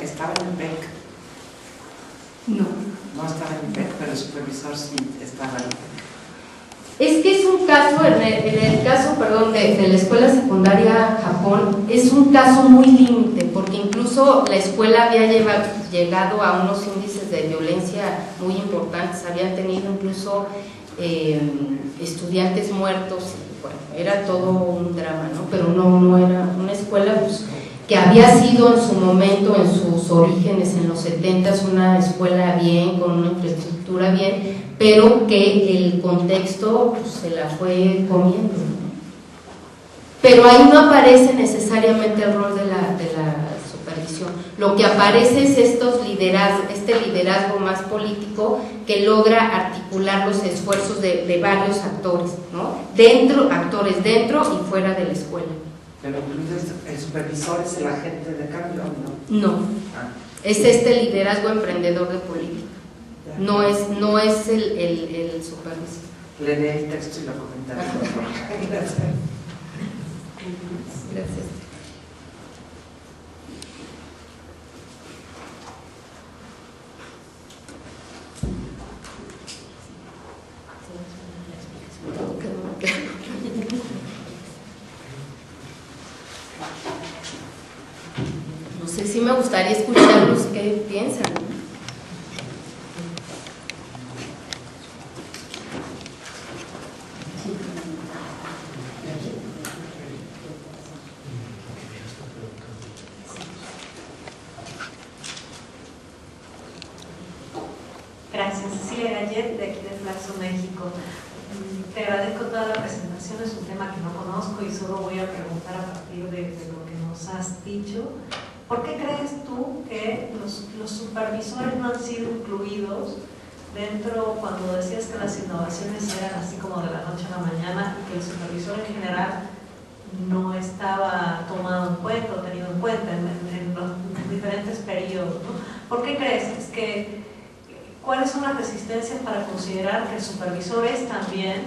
estaba en el PEC. No. No estaba en el PEC, pero el supervisor sí estaba ahí. Es que es un caso, en el caso, perdón, de la escuela secundaria Japón, es un caso muy límite, porque incluso la escuela había llegado a unos índices de violencia muy importantes, habían tenido incluso estudiantes muertos, y bueno, era todo un drama, ¿no? Pero no era una escuela pues, que había sido en su momento, en sus orígenes, en los 70s, una escuela bien, con una infraestructura bien, pero que el contexto pues, se la fue comiendo, ¿no? Pero ahí no aparece necesariamente el rol de la supervisión. Lo que aparece es este liderazgo más político que logra articular los esfuerzos de varios actores, ¿no? Actores dentro y fuera de la escuela. Pero el supervisor es el agente de cambio, ¿no? No, es este liderazgo emprendedor de política. No es el supervisor. Leeré el texto y lo comentaré. Gracias. Gracias. No sé si me gustaría escucharlos qué piensan. Gracias, Cecilia Gallet, de aquí de Flaxo, México. Te agradezco toda la presentación, es un tema que no conozco y solo voy a preguntar a partir de lo que nos has dicho. ¿Por qué crees tú que los supervisores no han sido incluidos dentro, cuando decías que las innovaciones eran así como de la noche a la mañana, y que el supervisor en general no estaba tomado en cuenta o tenido en cuenta en los diferentes periodos, ¿no? ¿Por qué crees? ¿Cuáles son las resistencias para considerar que el supervisor es también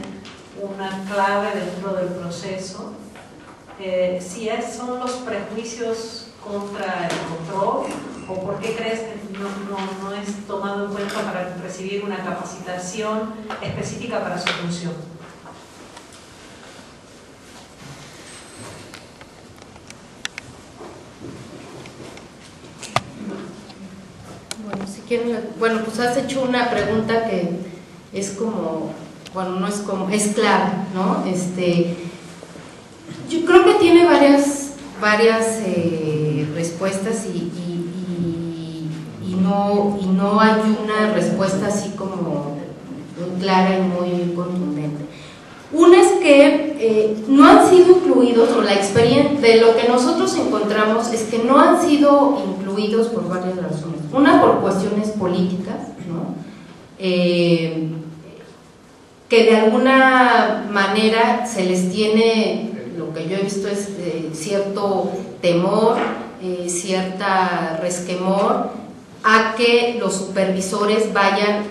una clave dentro del proceso? Si son los prejuicios contra el control, o por qué crees que no es tomado en cuenta para recibir una capacitación específica para su función? Bueno, si quieren, pues has hecho una pregunta que es como, bueno, no es como, es clave, ¿no? Yo creo que tiene varias respuestas y no hay una respuesta así como muy clara y muy contundente. Una es que no han sido incluidos, o la experiencia de lo que nosotros encontramos es que no han sido incluidos por varias razones. Una, por cuestiones políticas, ¿no? Que de alguna manera se les tiene, lo que yo he visto es cierto temor, cierta resquemor a que los supervisores vayan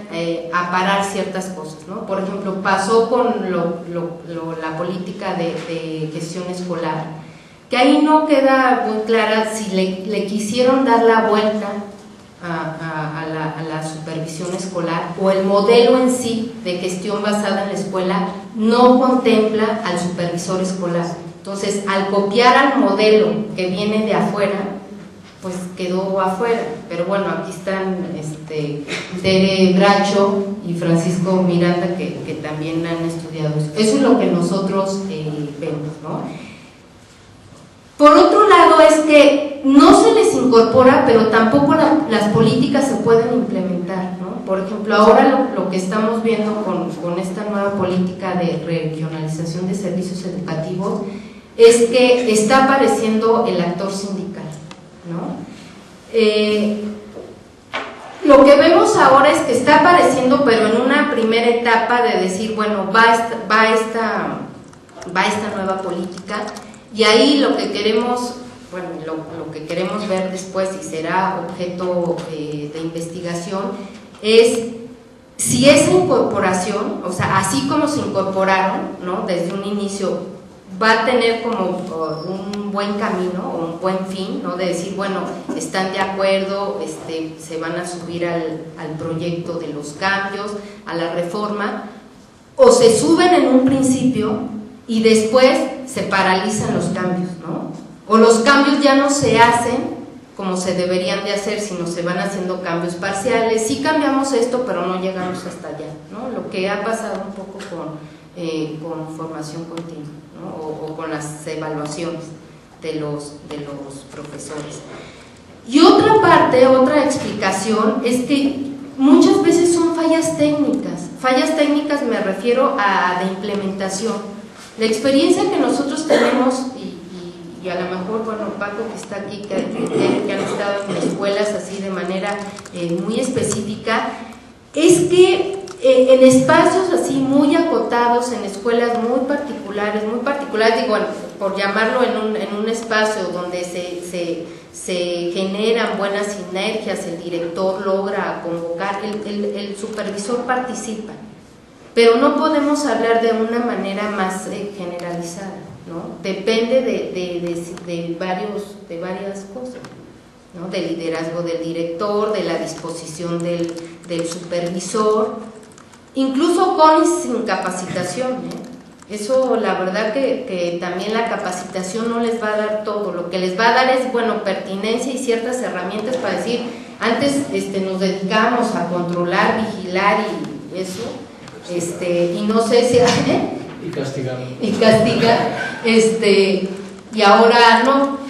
a parar ciertas cosas, ¿no? Por ejemplo, pasó con la política de gestión escolar, que ahí no queda muy clara si le quisieron dar la vuelta a la supervisión escolar, o el modelo en sí de gestión basada en la escuela no contempla al supervisor escolar. Entonces, al copiar al modelo que viene de afuera, pues quedó afuera. Pero bueno, aquí están Tere Bracho y Francisco Miranda que también han estudiado eso. Eso es lo que nosotros vemos, ¿no? Por otro lado, es que no se les incorpora, pero tampoco las políticas se pueden implementar, ¿no? Por ejemplo, ahora lo que estamos viendo con esta nueva política de regionalización de servicios educativos es que está apareciendo el actor sindical, ¿no? Lo que vemos ahora es que está apareciendo, pero en una primera etapa de decir, bueno, va esta nueva política, y ahí lo que queremos, bueno, lo que queremos ver después, y será objeto de investigación, es si esa incorporación, o sea, así como se incorporaron, ¿no? Desde un inicio va a tener como un buen camino o un buen fin, ¿no? De decir, bueno, están de acuerdo, se van a subir al proyecto de los cambios, a la reforma, o se suben en un principio y después se paralizan los cambios, ¿no? O los cambios ya no se hacen como se deberían de hacer, sino se van haciendo cambios parciales. Sí cambiamos esto, pero no llegamos hasta allá, ¿no? Lo que ha pasado un poco con formación continua, ¿no? o con las evaluaciones de los profesores. Y otra parte, otra explicación es que muchas veces son fallas técnicas me refiero a de implementación. La experiencia que nosotros tenemos y a lo mejor, bueno, Paco que está aquí, que han estado en escuelas así de manera muy específica, es que en espacios así muy acotados, en escuelas muy particulares, digo, por llamarlo en un espacio donde se generan buenas sinergias, el director logra convocar, el supervisor participa, pero no podemos hablar de una manera más generalizada, ¿no? Depende de varias cosas, ¿no? Del liderazgo del director, de la disposición del supervisor, incluso con y sin capacitación, ¿eh? Eso la verdad que también la capacitación no les va a dar todo, lo que les va a dar es, bueno, pertinencia y ciertas herramientas para decir, antes nos dedicábamos a controlar, vigilar y eso, y no sé si y castigar, y ahora no,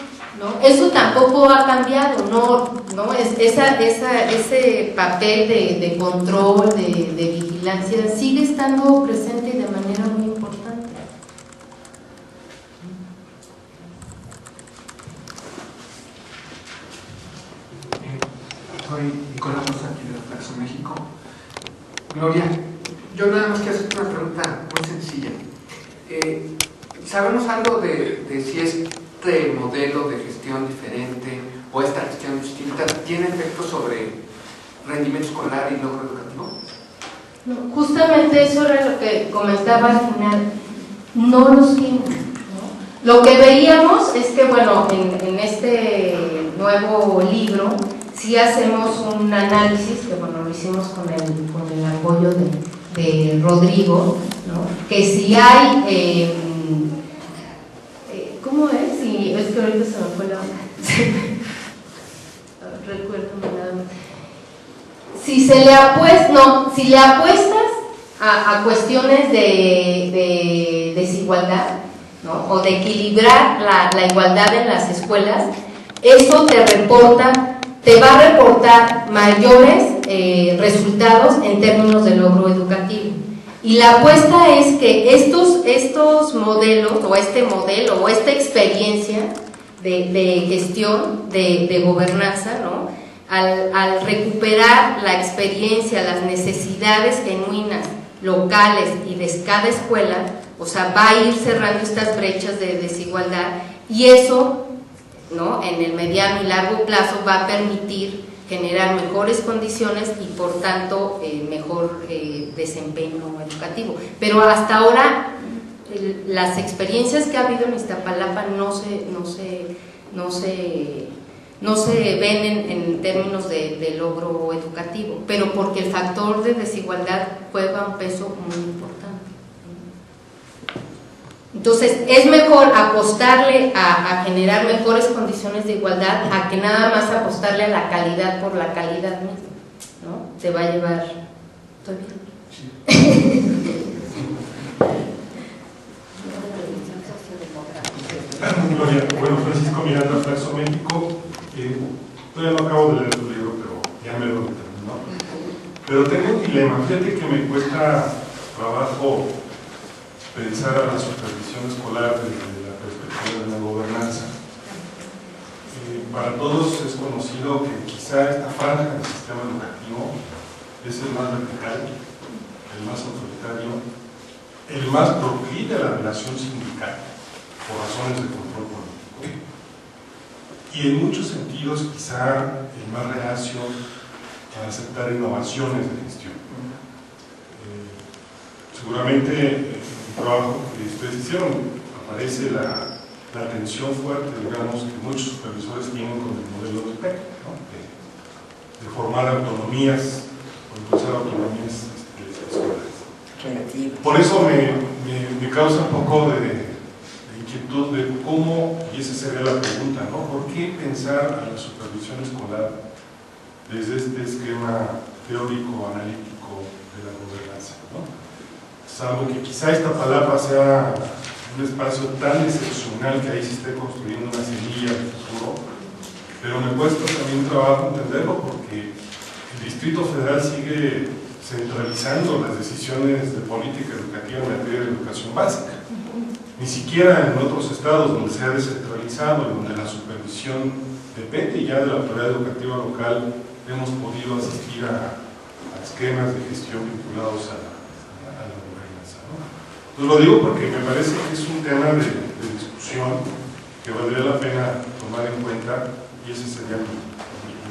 eso tampoco ha cambiado, no ese papel de control, de vigilancia sigue estando presente y de manera muy importante. Soy Nicolás Rosa, aquí de Flaxo México. Gloria, yo nada más quiero hacerte una pregunta muy sencilla. ¿Sabemos algo de si este modelo de gestión diferente o esta gestión distinta tiene efectos sobre rendimiento escolar y logro educativo? No, justamente eso era lo que comentaba al final, no los vimos, ¿no? Lo que veíamos es que, bueno, en este nuevo libro sí hacemos un análisis, que bueno, lo hicimos con el apoyo de Rodrigo, ¿no? Que si hay, ¿cómo es? Sí, es que ahorita se me fue la onda. Recuérdame nada más. Si le apuestas a cuestiones de desigualdad, ¿no? O de equilibrar la igualdad en las escuelas, eso te va a reportar mayores resultados en términos de logro educativo. Y la apuesta es que estos modelos, o este modelo, o esta experiencia de gestión, de gobernanza, ¿no? Al recuperar la experiencia, las necesidades genuinas, locales y de cada escuela, o sea, va a ir cerrando estas brechas de desigualdad, y eso, ¿no? En el mediano y largo plazo va a permitir generar mejores condiciones y por tanto mejor desempeño educativo. Pero hasta ahora las experiencias que ha habido en Iztapalapa no se ven en términos de logro educativo, pero porque el factor de desigualdad juega un peso muy importante. Entonces es mejor apostarle a generar mejores condiciones de igualdad a que nada más apostarle a la calidad por la calidad misma, ¿no? Te va a llevar. ¿Estoy bien? Sí. Gloria, bueno, Francisco Miranda, Flaxo México. Todavía no acabo de leer tu libro, pero ya me lo terminó. Pero tengo un dilema. Fíjate que me cuesta trabajo pensar a la supervisión escolar desde la perspectiva de la gobernanza. Para todos es conocido que quizá esta franja del sistema educativo es el más vertical, el más autoritario, el más proclive a la relación sindical por razones de control político, y en muchos sentidos quizá el más reacio a aceptar innovaciones de gestión. Seguramente el trabajo que ustedes hicieron a desaparece la tensión fuerte, digamos, que muchos supervisores tienen con el modelo de PEC, ¿no? De formar autonomías o impulsar autonomías escolares. Creativa. Por eso me causa un poco de inquietud de cómo, y esa sería la pregunta, ¿no? ¿Por qué pensar a la supervisión escolar desde este esquema teórico, analítico de la gobernanza, ¿no? Salvo que quizá esta palabra sea un espacio tan excepcional que ahí se esté construyendo una semilla de futuro, pero me cuesta también trabajo entenderlo porque el Distrito Federal sigue centralizando las decisiones de política educativa en materia de educación básica. Ni siquiera en otros estados donde se ha descentralizado, en donde la supervisión depende ya de la autoridad educativa local, hemos podido asistir a esquemas de gestión vinculados a la gobernanza, ¿no? Entonces lo digo porque me parece que es un tema de discusión que valdría la pena tomar en cuenta y ese sería mi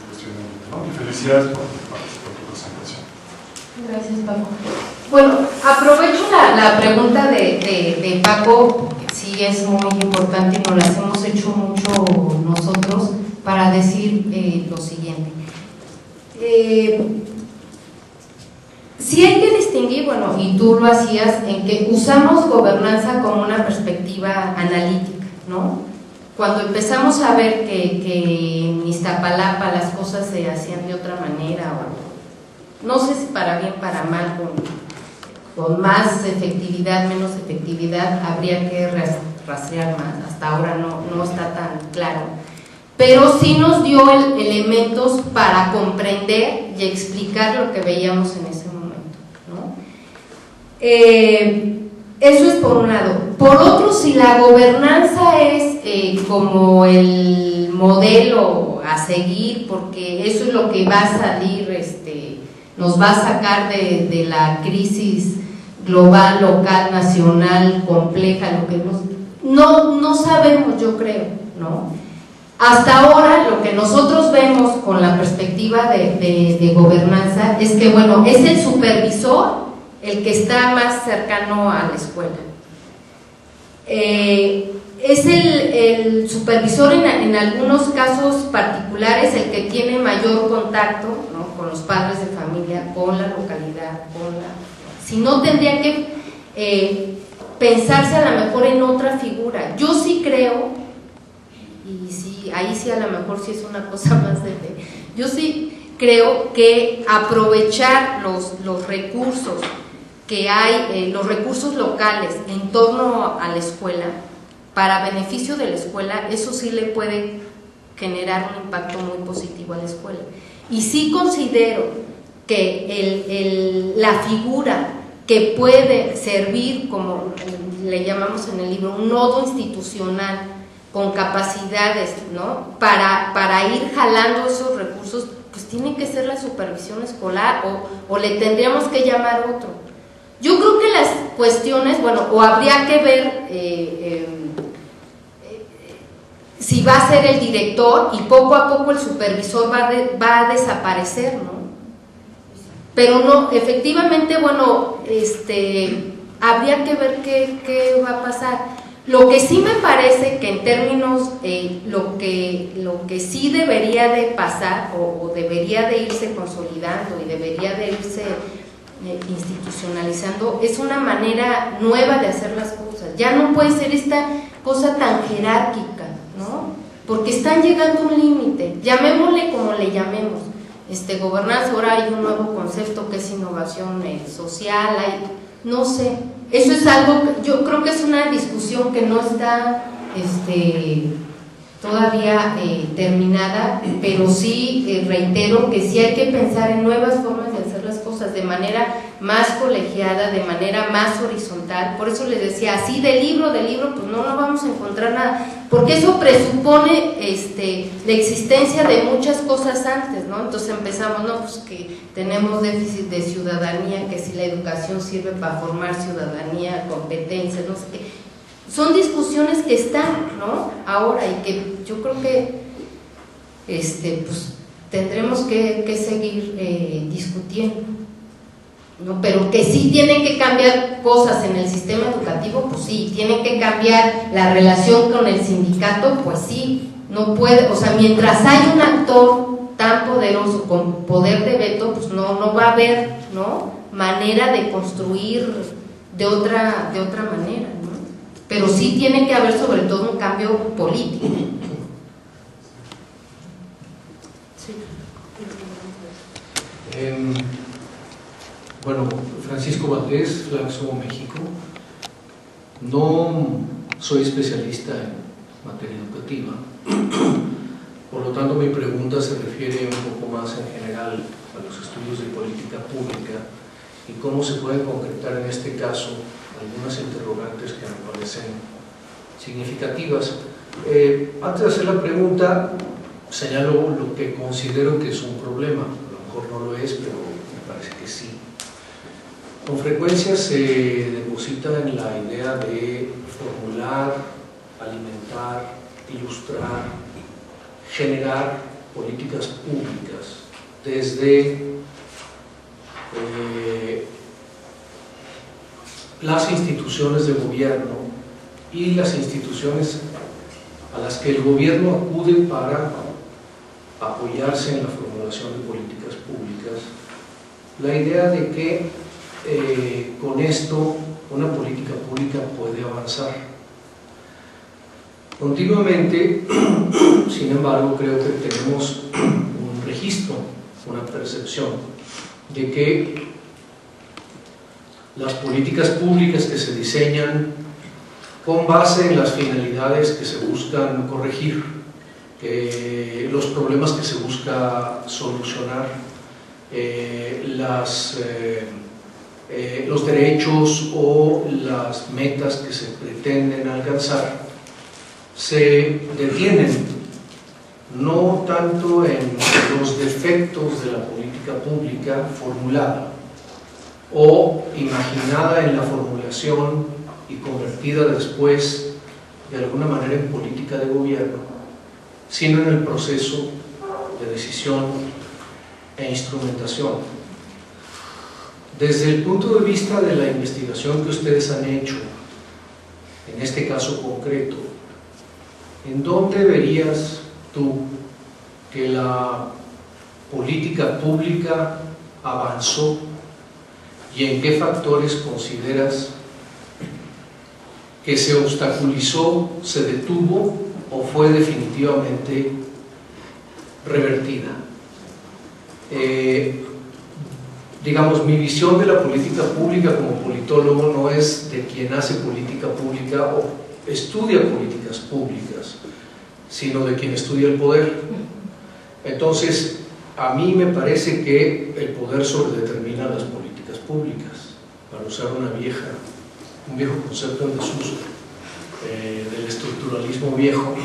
cuestionamiento, ¿no? Y felicidades por tu presentación. Gracias, Paco. Bueno, aprovecho la pregunta de Paco, que sí es muy importante y nos las hemos hecho mucho nosotros, para decir lo siguiente. Sí hay que distinguir, bueno, y tú lo hacías, en que usamos gobernanza como una perspectiva analítica, ¿no? Cuando empezamos a ver que en Iztapalapa las cosas se hacían de otra manera, o no sé si para bien, para mal, con más efectividad, menos efectividad, habría que rastrear más. Hasta ahora no está tan claro. Pero sí nos dio elementos para comprender y explicar lo que veíamos en ese momento, ¿no? Eso es por un lado. Por otro, si la gobernanza es como el modelo a seguir, porque eso es lo que va a salir, nos va a sacar de la crisis global, local, nacional, compleja, lo que no sabemos, yo creo, ¿no? Hasta ahora lo que nosotros vemos con la perspectiva de gobernanza es que, bueno, es el supervisor el que está más cercano a la escuela. Es el supervisor en algunos casos particulares el que tiene mayor contacto, ¿no?, con los padres de familia, con la localidad, si no tendría que pensarse a lo mejor en otra figura. Yo sí creo, y sí, ahí sí a lo mejor sí es una cosa más de fe, yo sí creo que aprovechar los recursos que hay, los recursos locales en torno a la escuela, para beneficio de la escuela, eso sí le puede generar un impacto muy positivo a la escuela. Y sí considero que la figura que puede servir, como le llamamos en el libro, un nodo institucional con capacidades, ¿no?, para ir jalando esos recursos, pues tiene que ser la supervisión escolar, o le tendríamos que llamar otro. Yo creo que las cuestiones, bueno, o habría que ver si va a ser el director, y poco a poco el supervisor va a desaparecer, ¿no? Pero no, efectivamente, bueno, habría que ver qué va a pasar. Lo que sí me parece que en términos, lo que sí debería de pasar, o debería de irse consolidando y debería de irse institucionalizando, es una manera nueva de hacer las cosas. Ya no puede ser esta cosa tan jerárquica, ¿no? Porque están llegando a un límite, llamémosle como le llamemos, gobernanza. Ahora hay un nuevo concepto que es innovación social, no sé, eso es algo, yo creo que es una discusión que no está todavía terminada, pero sí reitero que sí hay que pensar en nuevas formas de hacer las cosas de manera más colegiada, de manera más horizontal. Por eso les decía, así de libro, pues no vamos a encontrar nada, porque eso presupone la existencia de muchas cosas antes, ¿no? Entonces empezamos, no, pues que tenemos déficit de ciudadanía, que si la educación sirve para formar ciudadanía, competencias, no sé qué. Son discusiones que están, ¿no?, ahora, y que yo creo que pues tendremos que seguir discutiendo. ¿no? Pero que sí tienen que cambiar cosas en el sistema educativo, pues sí, tienen que cambiar la relación con el sindicato, pues sí, no puede, o sea, mientras hay un actor tan poderoso con poder de veto, pues no va a haber, ¿no?, manera de construir de otra manera, ¿no? Pero sí tiene que haber sobre todo un cambio político. Sí. Bueno, Francisco Valdés, Flaxo, México. No soy especialista en materia educativa, por lo tanto mi pregunta se refiere un poco más en general a los estudios de política pública y cómo se pueden concretar en este caso algunas interrogantes que me parecen significativas. Antes de hacer la pregunta, señalo lo que considero que es un problema. A lo mejor no lo es, pero me parece que sí. Con frecuencia se deposita en la idea de formular, alimentar, ilustrar, generar políticas públicas desde las instituciones de gobierno y las instituciones a las que el gobierno acude para apoyarse en la formulación de políticas públicas, la idea de que con esto una política pública puede avanzar. Continuamente, sin embargo, creo que tenemos un registro, una percepción de que las políticas públicas que se diseñan con base en las finalidades que se buscan corregir, los problemas que se busca solucionar, los derechos o las metas que se pretenden alcanzar, se detienen no tanto en los defectos de la política pública formulada o imaginada en la formulación y convertida después de alguna manera en política de gobierno, sino en el proceso de decisión e instrumentación. Desde el punto de vista de la investigación que ustedes han hecho, en este caso concreto, ¿en dónde verías tú que la política pública avanzó y en qué factores consideras que se obstaculizó, se detuvo o fue definitivamente revertida? Digamos, mi visión de la política pública como politólogo no es de quien hace política pública o estudia políticas públicas, sino de quien estudia el poder. Entonces, a mí me parece que el poder sobredetermina las políticas públicas, para usar un viejo concepto en desuso, del estructuralismo viejo,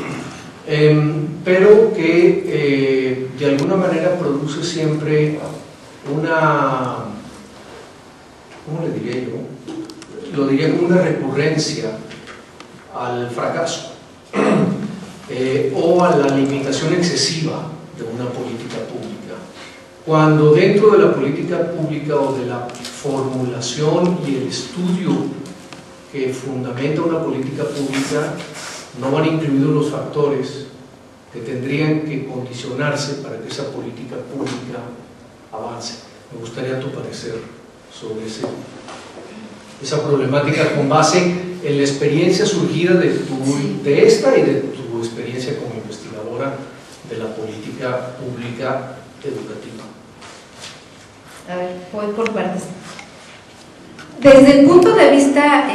pero que de alguna manera produce siempre una, ¿cómo le diría yo? Lo diría como una recurrencia al fracaso o a la limitación excesiva de una política pública, cuando dentro de la política pública o de la formulación y el estudio que fundamenta una política pública no van incluidos los factores que tendrían que condicionarse para que esa política pública avance. Me gustaría tu parecer sobre esa problemática con base en la experiencia surgida de esta y de tu experiencia como investigadora de la política pública educativa. A ver, voy por partes. Desde el punto de vista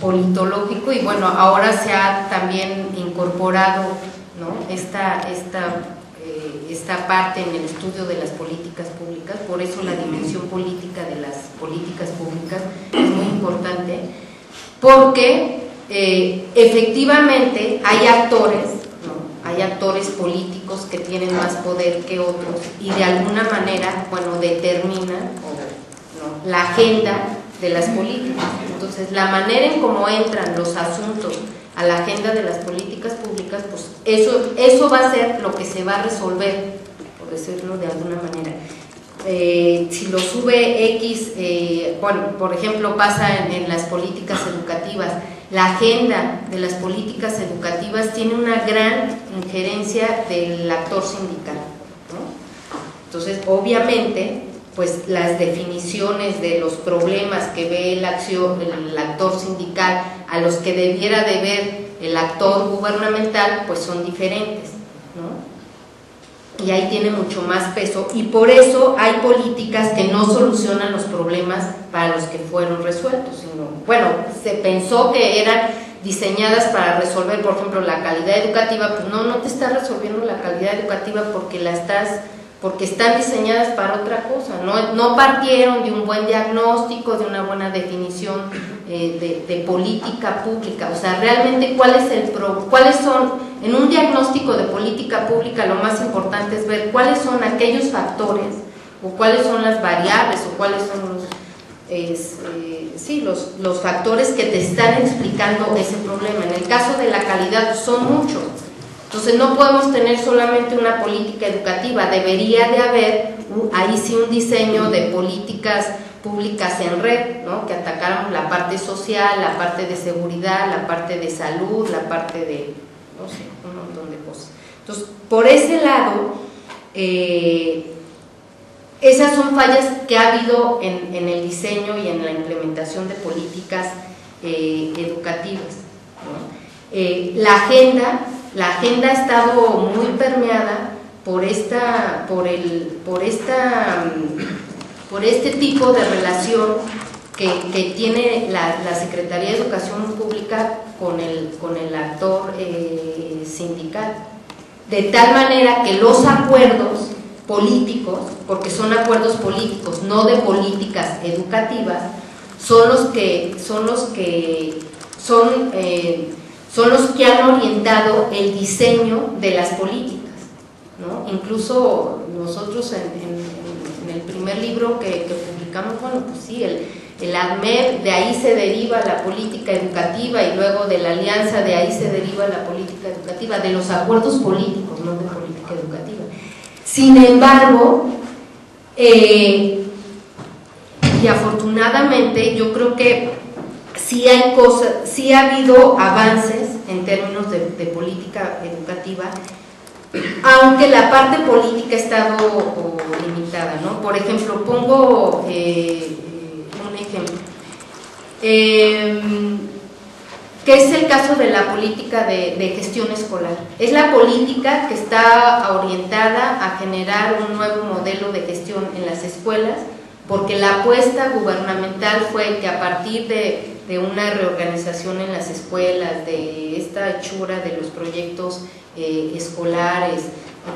politológico, y bueno, ahora se ha también incorporado, ¿no?, esta parte en el estudio de las políticas públicas, por eso la dimensión política de las políticas públicas es muy importante, porque efectivamente hay actores, ¿no?, hay actores políticos que tienen más poder que otros y de alguna manera, bueno, determinan, ¿no?, la agenda de las políticas. Entonces, la manera en cómo entran los asuntos a la agenda de las políticas públicas, pues eso va a ser lo que se va a resolver, por decirlo de alguna manera. si lo sube X, bueno, por ejemplo, pasa en las políticas educativas. La agenda de las políticas educativas tiene una gran injerencia del actor sindical, ¿no? Entonces, obviamente, pues las definiciones de los problemas que ve el actor sindical a los que debiera de ver el actor gubernamental, pues son diferentes, ¿no? Y ahí tiene mucho más peso, y por eso hay políticas que no solucionan los problemas para los que fueron resueltos, sino, bueno, se pensó que eran diseñadas para resolver, por ejemplo, la calidad educativa. Pues no te está resolviendo la calidad educativa porque están diseñadas para otra cosa, no partieron de un buen diagnóstico, de una buena definición de política pública. O sea, realmente cuáles son, en un diagnóstico de política pública lo más importante es ver cuáles son aquellos factores, o cuáles son las variables, o cuáles son los factores que te están explicando ese problema. En el caso de la calidad son muchos. Entonces no podemos tener solamente una política educativa, debería de haber ahí sí un diseño de políticas públicas en red, ¿no? Que atacaran la parte social, la parte de seguridad, la parte de salud, la parte de, no sé, un montón de cosas. Entonces, por ese lado, esas son fallas que ha habido en el diseño y en la implementación de políticas educativas, ¿no? La agenda ha estado muy permeada por este tipo de relación que tiene la Secretaría de Educación Pública con el actor sindical, de tal manera que los acuerdos políticos, porque son acuerdos políticos, no de políticas educativas, son los que han orientado el diseño de las políticas, ¿no? Incluso nosotros en el primer libro que publicamos, bueno, pues sí, el ADMED, de ahí se deriva la política educativa, y luego de la alianza de ahí se deriva la política educativa, de los acuerdos políticos, no de política educativa. Sin embargo, y afortunadamente yo creo que sí ha habido avances en términos de política educativa, aunque la parte política ha estado limitada, ¿no? Por ejemplo, pongo un ejemplo, que es el caso de la política de gestión escolar. Es la política que está orientada a generar un nuevo modelo de gestión en las escuelas, porque la apuesta gubernamental fue que a partir de una reorganización en las escuelas, de esta hechura de los proyectos escolares,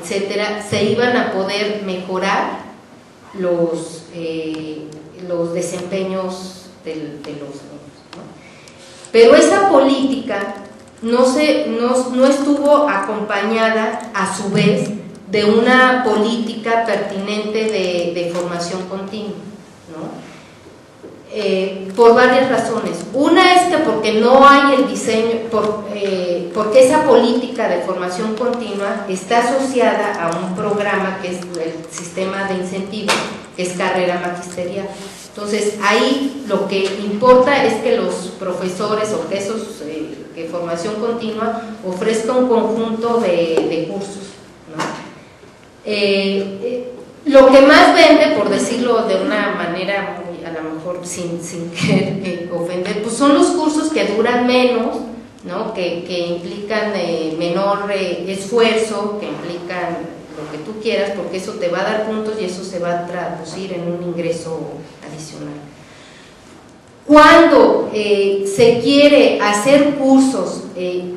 etcétera, se iban a poder mejorar los desempeños de los niños, ¿no? Pero esa política no estuvo acompañada a su vez de una política pertinente de formación continua, ¿no? Por varias razones. Una es que porque no hay el diseño, porque esa política de formación continua está asociada a un programa que es el sistema de incentivos, que es carrera magisterial. Entonces ahí lo que importa es que los profesores o que formación continua ofrezca un conjunto de cursos, ¿no? Lo que más vende, por decirlo de una manera muy, a lo mejor sin querer ofender, pues son los cursos que duran menos, ¿no? Que implican menor esfuerzo, que implican lo que tú quieras, porque eso te va a dar puntos y eso se va a traducir en un ingreso adicional. Cuando se quiere hacer cursos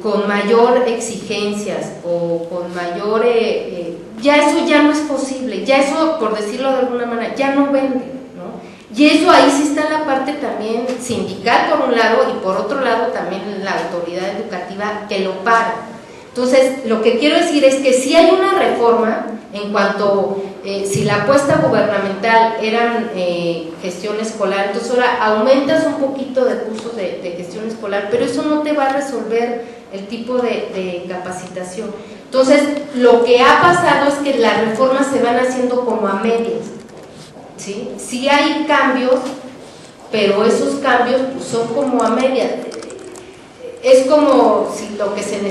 con mayor exigencias o con mayor, ya eso ya no es posible, ya eso, por decirlo de alguna manera, ya no vende, ¿no? Y eso ahí sí está la parte también sindical por un lado, y por otro lado también la autoridad educativa que lo para. Entonces, lo que quiero decir es que si hay una reforma en cuanto, si la apuesta gubernamental eran gestión escolar, entonces ahora aumentas un poquito de cursos de gestión escolar, pero eso no te va a resolver el tipo de capacitación. Entonces, lo que ha pasado es que las reformas se van haciendo como a medias, ¿sí? Sí hay cambios, pero esos cambios pues, son como a media. Es como si lo que se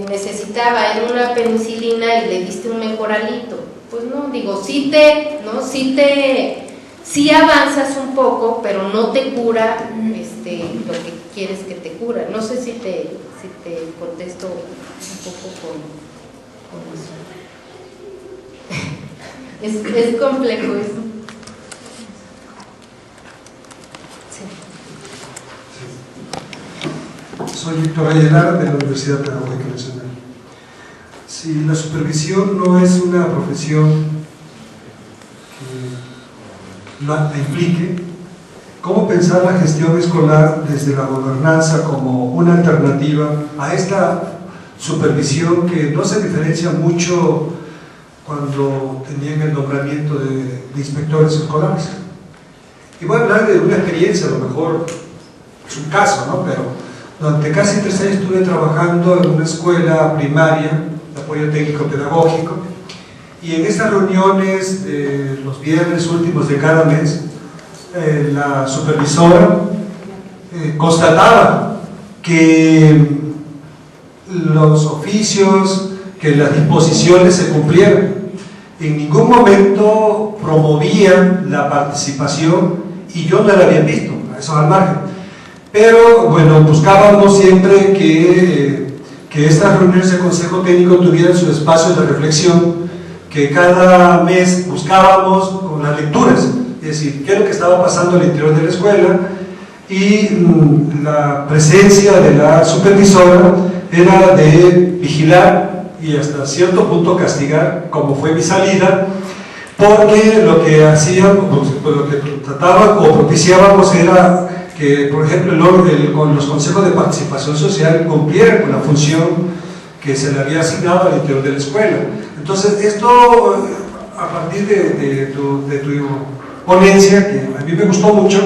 necesitaba era una penicilina y le diste un mejoralito. Pues no, digo, sí avanzas un poco, pero no te cura lo que quieres que te cura. No sé si te contesto un poco con eso. Es complejo eso. Soy Héctor Ayala de la Universidad Pedagógica Nacional. Si la supervisión no es una profesión que la implique, ¿cómo pensar la gestión escolar desde la gobernanza como una alternativa a esta supervisión que no se diferencia mucho cuando tenían el nombramiento de inspectores escolares? Y voy a hablar de una experiencia, a lo mejor es un caso, ¿no? Pero durante casi 3 años estuve trabajando en una escuela primaria de apoyo técnico pedagógico, y en estas reuniones de los viernes últimos de cada mes, la supervisora constataba que los oficios, que las disposiciones se cumplieran. En ningún momento promovían la participación y yo no la había visto, eso al margen. Pero bueno, buscábamos siempre que estas reuniones de consejo técnico tuvieran su espacio de reflexión, que cada mes buscábamos con las lecturas, es decir, qué es lo que estaba pasando al interior de la escuela, y la presencia de la supervisora era de vigilar y hasta cierto punto castigar, como fue mi salida, porque lo que hacíamos, lo que tratábamos o propiciábamos era que, por ejemplo, con los consejos de participación social cumplieran con la función que se le había asignado al interior de la escuela. Entonces, esto, a partir de tu ponencia, que a mí me gustó mucho,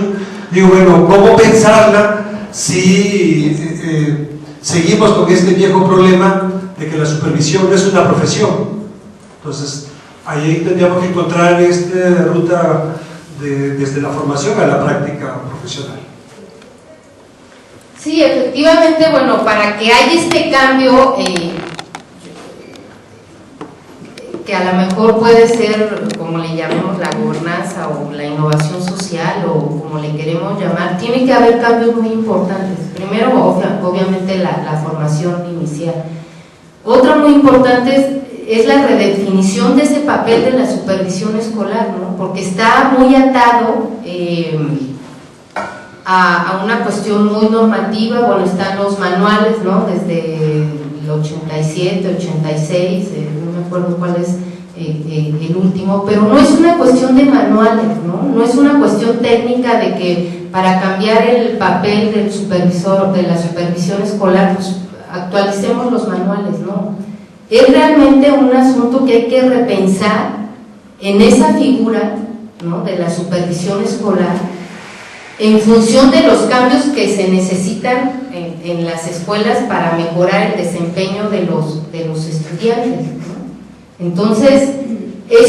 digo, bueno, ¿cómo pensarla si seguimos con este viejo problema de que la supervisión no es una profesión? Entonces, ahí tendríamos que encontrar esta ruta desde la formación a la práctica profesional. Sí, efectivamente, bueno, para que haya este cambio, que a lo mejor puede ser, como le llamemos, la gobernanza o la innovación social o como le queremos llamar, tiene que haber cambios muy importantes. Primero, obviamente, la formación inicial. Otra muy importante es la redefinición de ese papel de la supervisión escolar, ¿no? Porque está muy atado a una cuestión muy normativa. Bueno, están los manuales, ¿no? Desde el 87, 86, no me acuerdo cuál es el último, pero no es una cuestión de manuales, ¿no? No es una cuestión técnica de que para cambiar el papel del supervisor, de la supervisión escolar, pues actualicemos los manuales, ¿no? Es realmente un asunto que hay que repensar en esa figura, ¿no? De la supervisión escolar, en función de los cambios que se necesitan en las escuelas para mejorar el desempeño de los estudiantes, ¿no? Entonces, es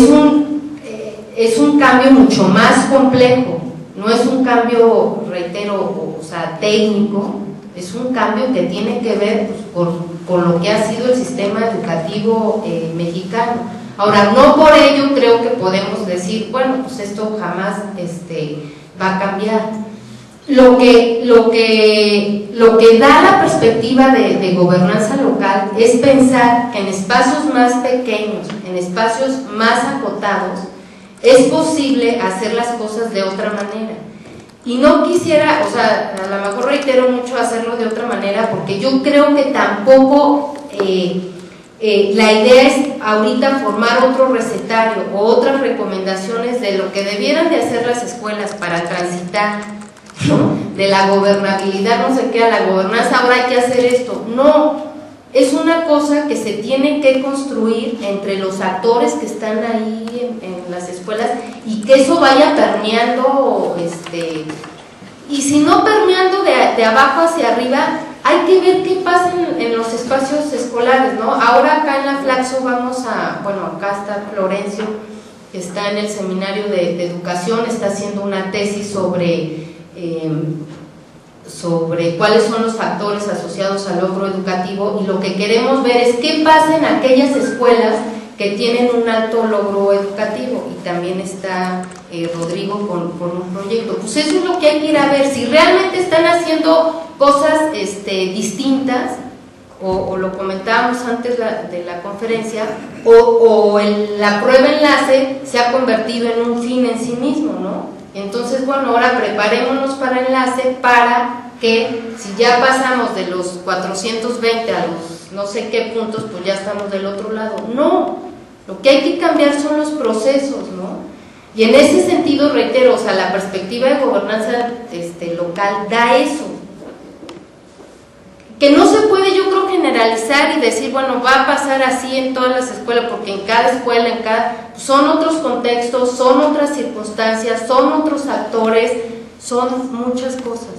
un cambio mucho más complejo, no es un cambio, reitero, o sea, técnico, es un cambio que tiene que ver pues, con lo que ha sido el sistema educativo mexicano. Ahora, no por ello creo que podemos decir, bueno, pues esto jamás va a cambiar. Lo que da la perspectiva de gobernanza local es pensar que en espacios más pequeños, en espacios más acotados, es posible hacer las cosas de otra manera. Y no quisiera, o sea, a lo mejor reitero mucho hacerlo de otra manera, porque yo creo que tampoco la idea es ahorita formar otro recetario o otras recomendaciones de lo que debieran de hacer las escuelas para transitar, ¿no? De la gobernabilidad, no sé qué, a la gobernanza, ahora hay que hacer esto. No, es una cosa que se tiene que construir entre los actores que están ahí en las escuelas, y que eso vaya permeando, y si no permeando de abajo hacia arriba, hay que ver qué pasa en los espacios escolares, ¿no? Ahora acá en la Flaxo vamos a, bueno, acá está Florencio, que está en el seminario de educación, está haciendo una tesis sobre cuáles son los factores asociados al logro educativo, y lo que queremos ver es qué pasa en aquellas escuelas que tienen un alto logro educativo. Y también está Rodrigo con un proyecto. Pues eso es lo que hay que ir a ver, si realmente están haciendo cosas distintas, o lo comentábamos antes de la conferencia, o la prueba enlace se ha convertido en un fin en sí mismo, ¿no? Entonces, bueno, ahora preparémonos para enlace, para que si ya pasamos de los 420 a los no sé qué puntos, pues ya estamos del otro lado. No, lo que hay que cambiar son los procesos, ¿no? Y en ese sentido, reitero, o sea, la perspectiva de gobernanza local da eso. Que no se puede, yo creo, generalizar y decir, bueno, va a pasar así en todas las escuelas, porque en cada escuela, son otros contextos, son otras circunstancias, son otros actores, son muchas cosas.